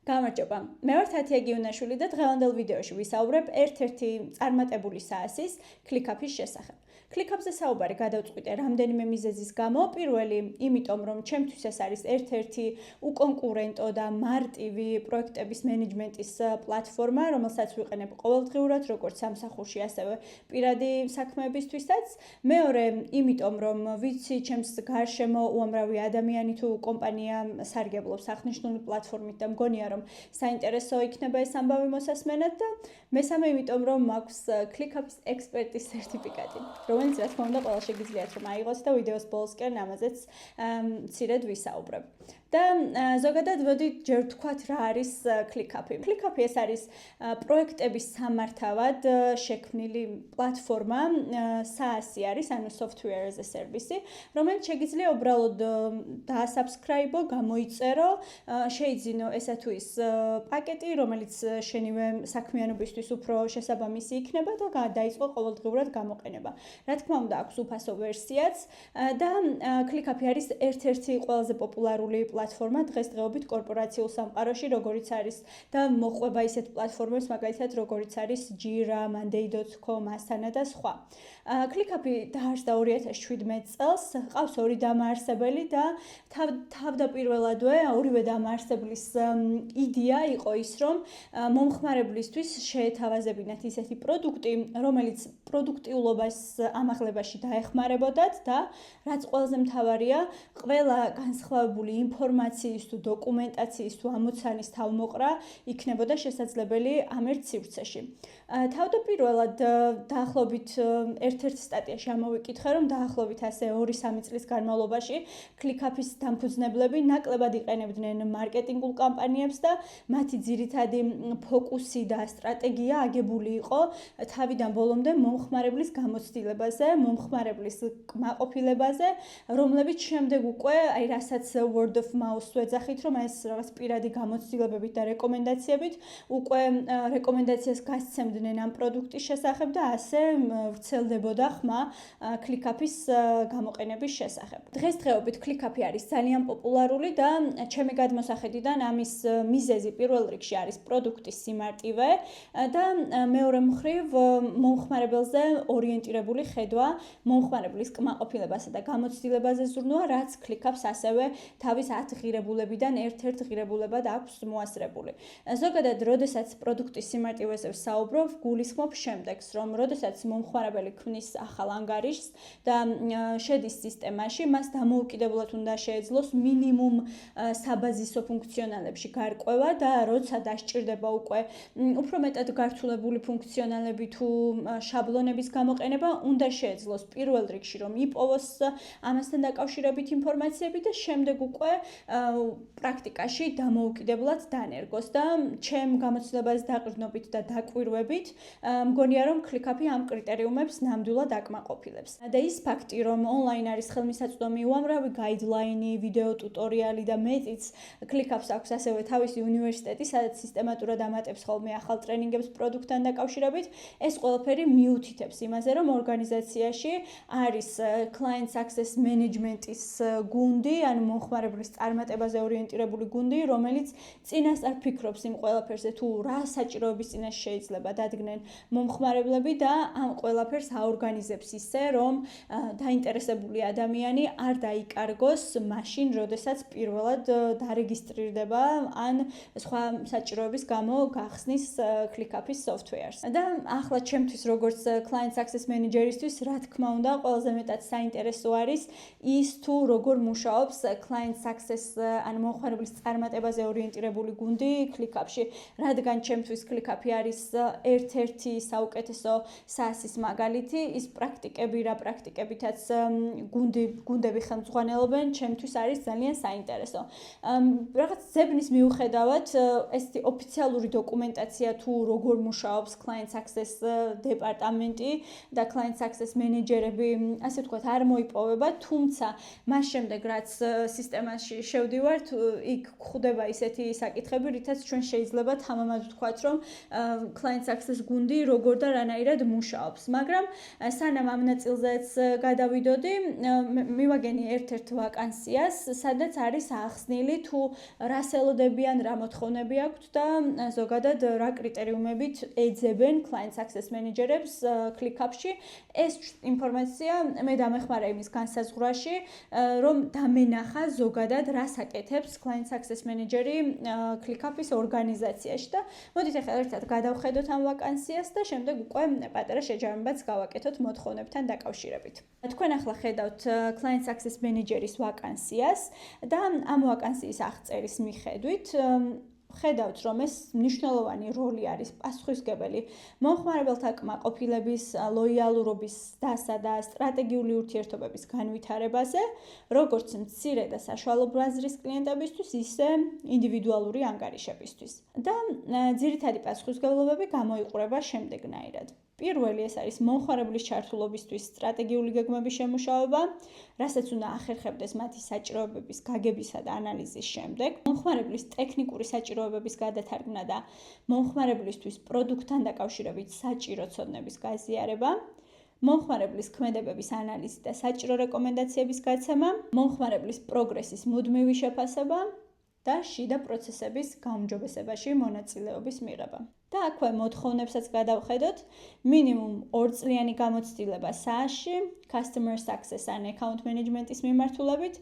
გამარჯობა. მე ვარ თათია გიუნაშვილი და დღევანდელ ვიდეოში ვისაუბრებ ერთ-ერთი წარმატებული SaaS-ის ClickUp-ის შესახებ. ClickUp-ზე საუბარი გადავწყვიტე რამდენიმე მიზეზის გამო. პირველი, იმიტომ რომ ჩემთვის ეს არის ერთ-ერთი უკონკურენტო და მარტივი პროექტების მენეჯმენტის პლატფორმა, რომელსაც ვიყენებ ყოველდღიურად, როგორც სამსახურში, ასევე პირადი საქმეებისთვისაც. მეორე, იმიტომ რომ ვიცი ჩემს გარშემო უამრავი ადამიანი თუ კომპანია სარგებლობს აღნიშნული პლატფორმით და მგონია რომ საინტერესო იქნება ეს ამბავი მოსასმენად და მესამე იმიტომ რომ მაქვს ClickUp-ის ექსპერტის სერტიფიკატი, რომელიც რა თქმა უნდა ყველა შეგიძლიათ რომ აიღოს და ვიდეოს ბოლოსკენ ამაზეც მცირედ ვისაუბრებ. და ზოგადად ვოდით ჯერ ვთქვათ რა არის ClickUp-ი. ClickUp-ი ეს არის პროექტების სამართავად შექმნილი პლატფორმა, SaaS-ი არის, ანუ Software as a Service, რომელიც შეგიძლია უბრალოდ დაასაბსკრაიბო, გამოიწერო, შეიძინო ესა თუ ის პაკეტი, რომელიც შენივე საქმიანობისთვის უფრო შესაბამისი იქნება და დაიწყო ყოველდღიურად გამოყენება. რა თქმა უნდა, აქვს უფასო ვერსიაც და ClickUp-ი არის ერთ-ერთი ყველაზე პოპულარული პლატფორმა დღესდღეობით კორპორაციულ სამყაროში, როგორიც არის და მოყვება ისეთ პლატფორმებს, მაგალითად, როგორიც არის Jira, Monday.com, Asana და სხვა. ClickUp-ი დაარსდა 2017 წელს, ჰყავს ორი დამაარსებელი და თავდაპირველადვე ორივე დამაარსებლის იდეა იყო ის, რომ მომხმარებლისთვის შეეთავაზებინათ ისეთი პროდუქტი, რომელიც პროდუქტიულობას ამაღლებაში დაეხმარებოდათ და რაც ყველაზე მთავარია, ყველა განსხვავებული ინფორმაციის თუ დოკუმენტაციის თუ ამოცანის თავმოყრა იქნებოდა შესაძლებელი ამ ერთ სივრცეში. თავდაპირველად დაახლოებით ერთ-ერთ სტატიაში ამოვიკითხე, რომ დაახლოებით ასე 2-3 წლის განმავლობაში ClickUp-ის დამფუძნებლები ნაკლებად იყენებდნენ მარკეტინგულ კამპანიებს და მათი ძირითადი ფოკუსი და სტრატეგია აგებული იყო თავიდან ბოლომდე მომხმარებლის გამოცდილებაზე, მომხმარებლის კმაყოფილებაზე, რომლებიც შემდეგ უკვე, რასაც word of mouth ვეძახით, რომ ეს რაღაც პირადი გამოცდილებებით და რეკომენდაციებით უკვე რეკომენდაციას გასცემდნენ ამ პროდუქტის შესახებ და ასე ვრცელდებოდა ხმა ClickUp-ის გამოყენების შესახებ. დღესდღეობით ClickUp-ი არის ძალიან პოპულარული და ჩემი გადმოსახედიდან ამის მიზეზი პირველ რიგში არის პროდუქტის სიმარტივე და მეორე მხრივ მომხმარებელზე ორიენტირებული ხედვა, მომხმარებლის კმაყოფილებასა და გამოცდილებაზე ზრუნვა, რაც ClickUp-ს ასევე თავის 10 ღირებულებიდან ერთ-ერთ ღირებულებად აქვს მოასწრებული. ზოგადად, როდესაც პროდუქტის სიმარტივეზე ვსაუბრობ, გულისხმობ შემდეგს, რომ როდესაც მომხმარებელი ქმნის ახალ ანგარიშს და შედის სისტემაში, მას დამოუკიდებლად უნდა შეეძლოს მინიმუმ საბაზისო ფუნქციონალებში გარკვევა და როცა დასჭირდება უკვე უფრო მეტად გართულებული ფუნქციონალები თუ შაბლონების გამოყენება, უნდა შეეძლოს პირველ რიგში რომ იპოვოს ამასთან დაკავშირებით ინფორმაციები და შემდეგ უკვე პრაქტიკაში დამოუკიდებლად დანერგოს და ჩემ გამოცდილებაზე დაყრდნობით და დაკვირვებით მგონია რომ ClickUp-ი ამ კრიტერიუმებს ნამდვილად აკმაყოფილებს. და ის ფაქტი რომ ონლაინ არის ხელმისაწვდომი უამრავი გაიდლაინი, ვიდეო ტუტორიალი და მეტიც ClickUp-ს აქვს ასევე თავისი უნივერსიტეტი, სადაც სისტემატურად ამატებს ხოლმე ახალ ტრენინგებს პროდუქტთან დაკავშირებით. ეს ყველაფერი მიუთითებს იმაზე, რომ ორგანიზაციაში არის client success management-ის გუნდი, ანუ მომხმარებლის წარმატებაზე ორიენტირებული გუნდი, რომელიც წინასწარ ფიქრობს იმ ყველაფერზე, თუ რა საჭიროების წინაშე შეიძლება დადგნენ მომხმარებლები და ამ ყველაფერს აორგანიზებს ისე, რომ დაინტერესებული ადამიანი არ დაიკარგოს მაშინ, როდესაც პირველად დარეგისტრირდება ან სხვა საჭიროების გამო გახსნის ClickUp-ის software-ს. და ახლა ჩემთვის როგორც client success manager-ისთვის, რა თქმა უნდა, ყველაზე მეტად საინტერესო არის ის თუ როგორ მუშაობს client success ან მომხმარებლის წარმატებაზე ორიენტირებული გუნდი ClickUp-ში, რადგან ჩემთვის ClickUp-ი არის ერთ-ერთი საუკეთესო SaaS-ის მაგალითი, ის პრაქტიკები, რა პრაქტიკებითაც გუნდები ხელმძღვანელობენ, ჩემთვის არის ძალიან საინტერესო. რაღაც ზებნის მიუხედავად, ესეთი ოფიციალური დოკუმენტაცია თუ როგორ მუშაობს client success დეპარტამენტი და client success მენეჯერები, ასე ვთქვათ, არ მოიპოვება, თუმცა მას შემდეგ რაც სისტემაში შევდივართ, იქ გვხვდება ისეთი საკითხები, რითაც ჩვენ შეიძლება თამამად ვთქვათ, რომ client success გუნდი როგორ და რანაირად მუშაობს. მაგრამ სანამ ამ ნაწილზეც გადავიდოდი, მივაგენი ერთ-ერთ ვაკანსიას, სადაც არის ახსნილი თუ რას ელოდებიან, რა მოთხოვნები აქვთ და ზოგადად რა კრიტერიუმებით ეძებენ client success manager-ებს ClickUp-ში. ეს ინფორმაცია მე დამეხმარა იმის განსაზღვრაში, რომ დამენახა ზოგადად რას აკეთებს client success manager-ი ClickUp-ის ორგანიზაციაში და მოდით ახლა ერთად გადავხედოთ ამ ვაკანსიას და შემდეგ უკვე პატარა შეჯამებაც გავაკეთოთ მოთხოვნებთან დაკავშირებით. თქვენ ახლა ხედავთ client success manager-ის ვაკანსიას და ამ ვაკანსიის აღწერის მიხედვით ხედავთ, რომ ეს მნიშვნელოვანი როლი არის პასუხისმგებელი მომხმარებელთა კმაყოფილების, ლოიალურობის დასა და სტრატეგიული ურთიერთობების განვითარებაზე, როგორც მცირე და საშუალო ბაზრის კლიენტებისთვის, ისე ინდივიდუალური ანგარიშებისთვის. და ძირითადი პასუხისმგებლობები გამოიყურება შემდეგნაირად. პირველი ეს არის მომხმარებლის ჩართულობისთვის სტრატეგიული გეგმების შემუშავება, რასაც უნდა ახერხებდეს მათი საჭიროებების გაგებისა და ანალიზის შემდეგ, მომხმარებლის ტექნიკური საჭიროებების გადათარგმნა და მომხმარებლისთვის პროდუქტთან დაკავშირებით საჭირო ცოდნების გაზიარება, მომხმარებლის ქმედებების ანალიზი და საჭირო რეკომენდაციების გაცემა, მომხმარებლის პროგრესის მუდმივი შეფასება და შიდა პროცესების გაუმჯობესებაში მონაწილეობის მიღება. და აქვე მოთხოვნებსაც გადავხედოთ, მინიმუმ 2 წლიანი გამოცდილება SaaS-ში, customer success ან account management-ის მიმართულებით,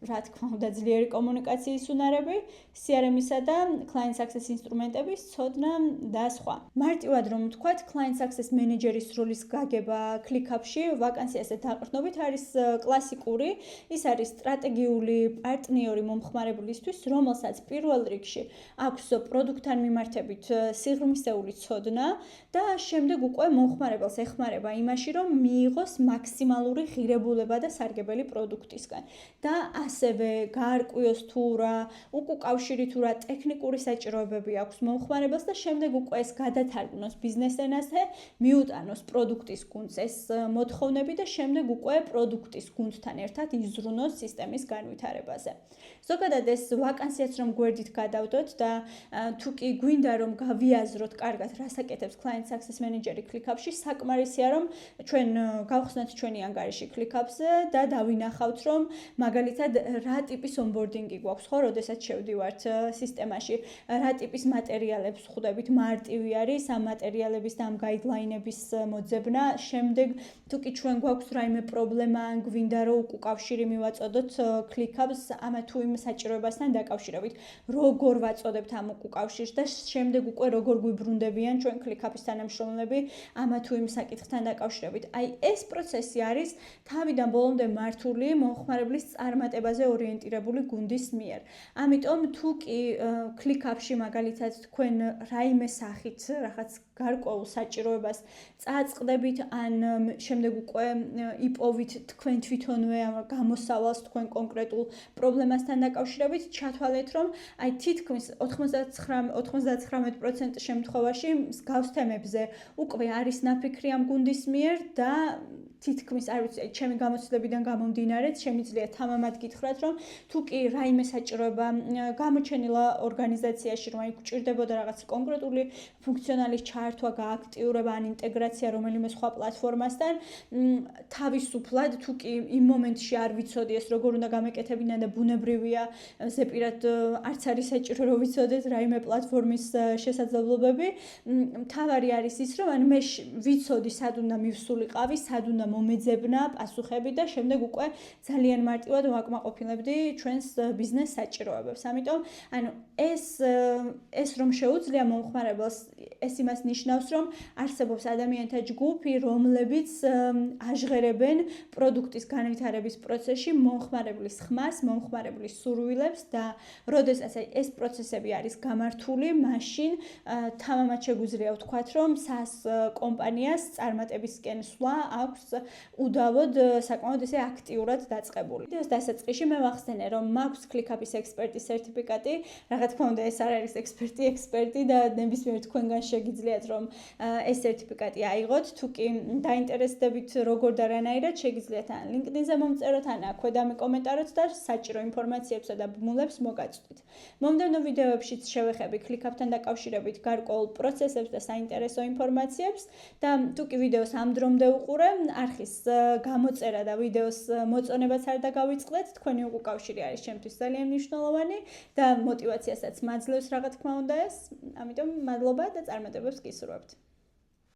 რა თქმა უნდა ძლიერი კომუნიკაციის უნარები, CRM-ისა და client success ინსტრუმენტების ცოდნა და სხვა. მარტივად რომ ვთქვათ, client success manager-ის როლის გაგება ClickUp-ში ვაკანსიაზე დაყრდნობით არის კლასიკური, ის არის სტრატეგიული პარტნიორი მომხმარებლისთვის, რომელსაც პირველ რიგში აქვს პროდუქტთან მიმართებით სიღრმისეული ცოდნა და შემდეგ უკვე მომხმარებელს ეხმარება იმაში, რომ მიიღოს მაქსიმალური ღირებულება და სარგებელი პროდუქტისგან. და ასევე გაარკვიოს თუ რა უკავშირი თუ რა ტექნიკური საჭიროებები აქვს მომხმარებელს და შემდეგ უკვე ეს გადათარგმნოს ბიზნეს ენაზე, მიუტანოს პროდუქტის გუნდს ეს მოთხოვნები და შემდეგ უკვე პროდუქტის გუნდთან ერთად იზრუნოს სისტემის განვითარებაზე. ზოგადად ეს ვაკანსიაც რომ გვერდით გადავდოთ და თუ კი გვინდა რომ გავიაზროთ კარგად რას აკეთებს client success manager-ი ClickUp-ში, საკმარისია რომ ჩვენ გავხსნათ ჩვენი ანგარიში ClickUp-ზე და დავინახავთ რომ მაგალითად რა ტიპის onboarding-ი გვაქვს, ხო, როდესაც შევდივართ სისტემაში, რა ტიპის მატერიალებს ხვდებით, მარტივი არის ამ მატერიალების და ამ guideline-ების მოძებნა. შემდეგ თუ კი ჩვენ გვაქვს რაიმე პრობლემა, ან გვინდა რომ უკავშირი მივაწოდოთ ClickUp-ს ამ თუ იმ საჭიროებასთან დაკავშირებით, როგორ ვაწოდებთ ამ უკავშირს და შემდეგ უკვე როგორ გვიბრუნდებიან ჩვენ ClickUp-ის თანამშრომლები ამ თუ იმ საკითხთან დაკავშირებით. აი ეს პროცესი არის თავიდან ბოლომდე მართული მომხმარებლის წარმატებაზე ორიენტირებული გუნდის მიერ. ამიტომ თუ კი ClickUp-ში მაგალითად თქვენ რაიმე სახით რაღაც გარკვეულ საჭიროებას წააწყდებით ან შემდეგ უკვე იპოვით თქვენ თვითონვე გამოსავალს თქვენ კონკრეტულ პრობლემასთან დაკავშირებით, ჩათვალეთ რომ აი თითქმის 99% შემთხვევაში მსგავს თემებზე უკვე არის ნაფიქრი ამ გუნდის მიერ და თითქმის არ ვიცი, ჩემი გამოცდილებიდან გამომდინარე, შემიძლია თამამად გითხრათ, რომ თუ კი რაიმე საჭიროება გამოჩენილა ორგანიზაციაში, რომ აი გვჭირდებოდა რაღაც კონკრეტული ფუნქციონალის ჩართვა, გააქტიურება ან ინტეგრაცია რომელიმე სხვა პლატფორმასთან, თავისუფლად თუ კი იმ მომენტში არ ვიცოდი ეს როგორ უნდა გამეკეთებინა და ბუნებრივია, ზეპირად არც არის საჭირო რომ ვიცოდეთ რაიმე პლატფორმის შესაძლებლობები, მთავარი არის ის, რომ ან მე ვიცოდი სად უნდა მივსულიყავი, სად უნდა მომეძებნა პასუხები და შემდეგ უკვე ძალიან მარტივად ვაკმაყოფილებდი ჩვენს ბიზნეს საჭიროებებს. ამიტომ ანუ ეს რომ შეუძლია მომხმარებელს, ეს იმას ნიშნავს, რომ არსებობს ადამიანთა ჯგუფი, რომლებიც აჟღერებენ პროდუქტის განვითარების პროცესში მომხმარებლის ხმას, მომხმარებლის სურვილებს და როდესაც ეს პროცესები არის გამართული, მაშინ თამამად შეგვიძლია ვთქვათ, რომ SaaS კომპანიას წარმატებისკენ სვლა აქვს უდავოდ საკმაოდ ისე აქტიურად დაწყებული. ვიდეოს დასაწყისში მე ვახსენე, რომ მაქვს ClickUp-ის ექსპერტის სერტიფიკატი, რა თქმა უნდა ეს არ არის ექსპერტი და ნებისმიერ თქვენგან შეგიძლიათ რომ ეს სერტიფიკატი აიღოთ, თუ კი დაინტერესდებით როგორ და რანაირად შეგიძლიათ ან LinkedIn-ზე მომწეროთ, ან აქვე დამიკომენტაროთ და საჭირო ინფორმაციებსა და ბმულებს მოგაწვდით. მომდევნო ვიდეოებშიც შევეხები ClickUp-თან დაკავშირებით გარკვეულ პროცესებს და საინტერესო ინფორმაციებს და თუ კი ვიდეოს ამ დრომდე უყურე, არხის გამოწერა და ვიდეოს მოწონებაც არ დაგავიწყდეთ, თქვენი უკავშირი არის ჩემთვის ძალიან მნიშვნელოვანი და мотивაციასაც მაძლევს რა თქმა უნდა ეს. ამიტომ მადლობა და წარმატებებს გისურვებთ.